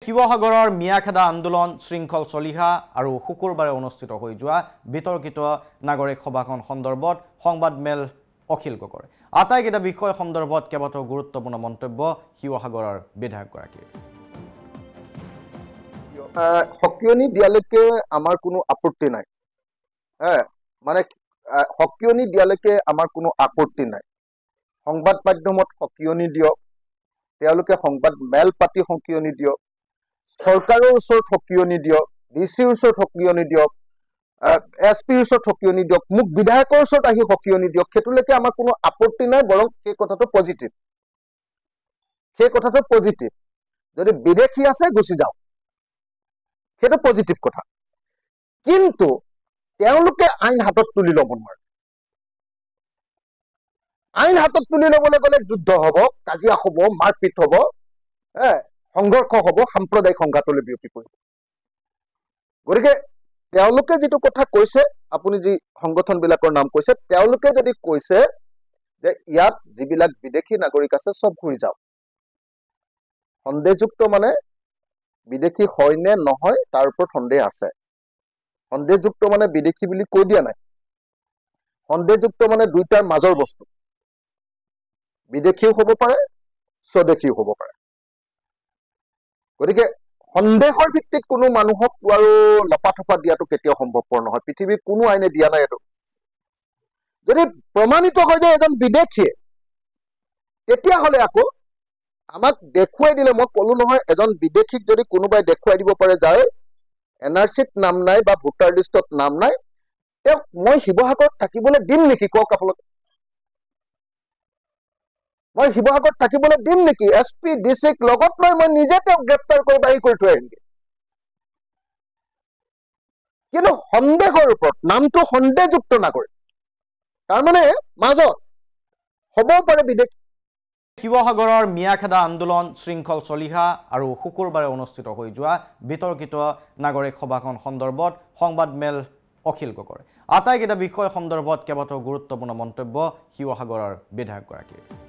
শিৱসাগৰৰ মিয়াখেদা আন্দোলন শৃংখল চলিহা আৰু শুকুৰবাৰে অনুষ্ঠিত হৈ যোৱা বিতৰ্কিত নাগৰিক সভাখন সন্দৰ্ভত সংবাদমেল অখিল গগৈ আটাইকেইটা বিষয় সন্দৰ্ভত কেইবাটাও গুৰুত্বপূৰ্ণ মন্তব্য শিৱসাগৰৰ বিধায়কগৰাকীৰ হকিয়নি দিয়ালৈকে আমাৰ কোনো আপত্তি নাই মানে হকিয়নি দিয়ালৈকে আমাৰ কোনো আপত্তি নাই সংবাদ মাধ্যমত হকিয়নি দিয়ক তেওঁলোকে সংবাদ মেল পাতি হকিয়নি দিয়ক চৰকাৰৰ ওচৰত হকিয়নি দিয়ক ডিচিৰ ওচৰত হকিয়নি দিয়ক এছপিৰ ওচৰত হকিয়নি দিয়ক মোক বিধায়কৰ ওচৰত আহি হকিয়নি দিয়ক সেইটোলৈকে আমাৰ কোনো আপত্তি নাই বৰং সেই কথাটো পজিটিভ যদি বিদেশী আছে গুচি যাওক সেইটো পজিটিভ কথা কিন্তু তেওঁলোকে আইন হাতত তুলি ল'ব নোৱাৰে আইন হাতত তুলি ল'বলৈ গ'লে যুদ্ধ হ'ব কাজিয়া হ'ব মাৰপিট হ'ব সংঘৰ্ষ হ'ব সাম্প্ৰদায়িক সংঘাতলৈ বিয়পি পৰিব গতিকে তেওঁলোকে যেটো কথা কৈছে আপুনি যি সংগঠনবিলাকৰ নাম কৈছে তেওঁলোকে যদি কৈছে যে ইয়াত যিবিলাক বিদেশী নাগৰিক আছে সব ঘূৰি যাওক সন্দেহযুক্ত মানে বিদেশী হয় নে নহয় তাৰ ওপৰত সন্দেহ আছে সন্দেহযুক্ত মানে বিদেশী বুলি কৈ দিয়া নাই সন্দেহযুক্ত মানে দুইটাৰ মাজৰ বস্তু বিদেশীও হ'ব পাৰে স্বদেশীও হ'ব পাৰে গতিকে সন্দেহৰ ভিত্তিত কোনো মানুহক আৰু লপাথপা দিয়াটো কেতিয়াও সম্ভৱপৰ নহয় পৃথিৱীৰ কোনো আইনে দিয়া নাই এটো যদি প্ৰমাণিত হয় যে এজন বিদেশীয়ে তেতিয়া হলে আকৌ আমাক দেখুৱাই দিলে মই কলো নহয় এজন বিদেশীক যদি কোনোবাই দেখুৱাই দিব পাৰে যাৰ এনআৰসিত নাম নাই বা ভোটাৰ লিষ্টত নাম নাই তেওঁক মই শিৱসাগৰত থাকিবলৈ দিম নেকি কওক আপোনালোকে মই শিৱসাগৰত থাকিবলৈ দিম নেকি এছপি ডিচিক লগত লৈ মই নিজে তেওঁক গ্ৰেপ্তাৰ কৰি বাহিৰ কৰি থৈ আহিম কিন্তু সন্দেহৰ ওপৰত নামটো সন্দেহযুক্ত নাগৰিক তাৰ মানে মাজত হ'বও পাৰে বিদেশী শিৱসাগৰৰ মিয়াখেদা আন্দোলন শৃংখল চলিহা আৰু শুকুৰবাৰে অনুষ্ঠিত হৈ যোৱা বিতৰ্কিত নাগৰিক সভাখন সন্দৰ্ভত সংবাদমেল অখিল গগৈ আটাইকেইটা বিষয় সন্দৰ্ভত কেইবাটাও গুৰুত্বপূৰ্ণ মন্তব্য শিৱসাগৰৰ বিধায়কগৰাকীৰ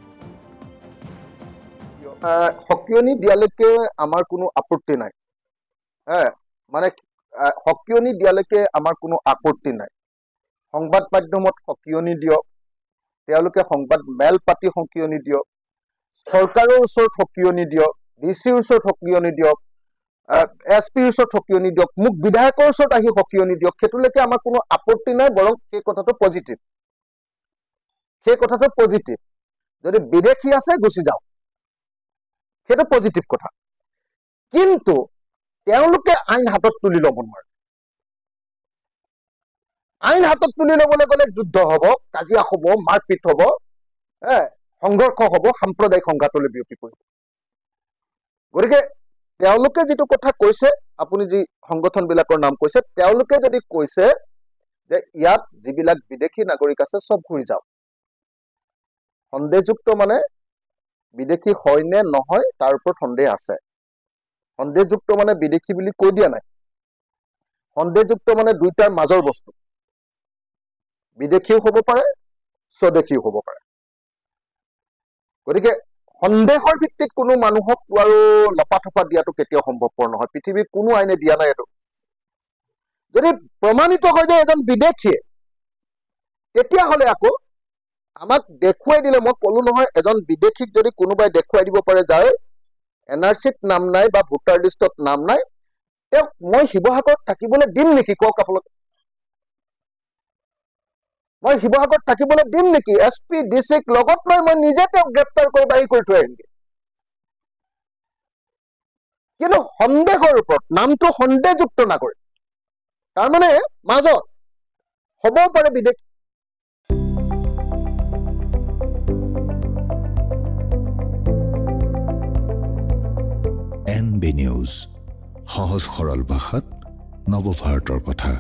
হকিয়নি দিয়ালৈকে আমাৰ কোনো আপত্তি নাই মানে হকিয়নি দিয়ালৈকে আমাৰ কোনো আপত্তি নাই সংবাদ মাধ্যমত হকিয়নি দিয়ক তেওঁলোকে সংবাদ মেল পাতি হকিয়নি দিয়ক চৰকাৰৰ ওচৰত হকিয়নি দিয়ক ডিচিৰ ওচৰত হকিয়নি দিয়ক এছপিৰ ওচৰত হকিয়নি দিয়ক মোক বিধায়কৰ ওচৰত আহি হকিয়নি দিয়ক সেইটোলৈকে আমাৰ কোনো আপত্তি নাই বৰং সেই কথাটো পজিটিভ যদি বিদেশী আছে গুচি যাওক সেইটো পজিটিভ কথা কিন্তু তেওঁলোকে আইন হাতত তুলি ল'ব নোৱাৰে আইন হাতত তুলি ল'বলৈ গ'লে যুদ্ধ হ'ব কাজিয়া হ'ব মাৰপিট হ'ব সংঘৰ্ষ হ'ব সাম্প্ৰদায়িক সংঘাতলৈ বিয়পি পৰিব গতিকে তেওঁলোকে যেটো কথা কৈছে আপুনি যি সংগঠনবিলাকৰ নাম কৈছে তেওঁলোকে যদি কৈছে যে ইয়াত যিবিলাক বিদেশী নাগৰিক আছে সব ঘূৰি যাওক সন্দেহযুক্ত মানে বিদেশী হয় নে নহয় তাৰ ওপৰত সন্দেহ আছে সন্দেহযুক্ত মানে বিদেশী বুলি কৈ দিয়া নাই সন্দেহযুক্ত মানে দুইটাৰ মাজৰ বস্তু বিদেশীও হ'ব পাৰে স্বদেশীও হ'ব পাৰে গতিকে সন্দেহৰ ভিত্তিত কোনো মানুহক আৰু লপাথপা দিয়াটো কেতিয়াও সম্ভৱপৰ নহয় পৃথিৱীৰ কোনো আইনে দিয়া নাই এটো যদি প্ৰমাণিত হয় যে এজন বিদেশীয়ে তেতিয়া হলে আকৌ আমাক দেখুৱাই দিলে মই কলো নহয় এজন বিদেশীক যদি কোনোবাই দেখুৱাই দিব পাৰে যাৰ এনআৰসিত নাম নাই বা ভোটাৰ লিষ্টত নাম নাই তেওঁক মই শিৱসাগৰত থাকিবলৈ দিম নেকি কওক আপোনালোকে মই শিৱসাগৰত থাকিবলৈ দিম নেকি এছপি ডিচিক লগত লৈ মই নিজে তেওঁক গ্ৰেপ্তাৰ কৰি বাহিৰ কৰি থৈ আহিম কিন্তু সন্দেহৰ ওপৰত নামটো সন্দেহযুক্ত নাগৰিক তাৰ মানে মাজত হ'বও পাৰে বিদেশী NB News সহজ সৰল ভাষাত নৱভাৰতৰ কথা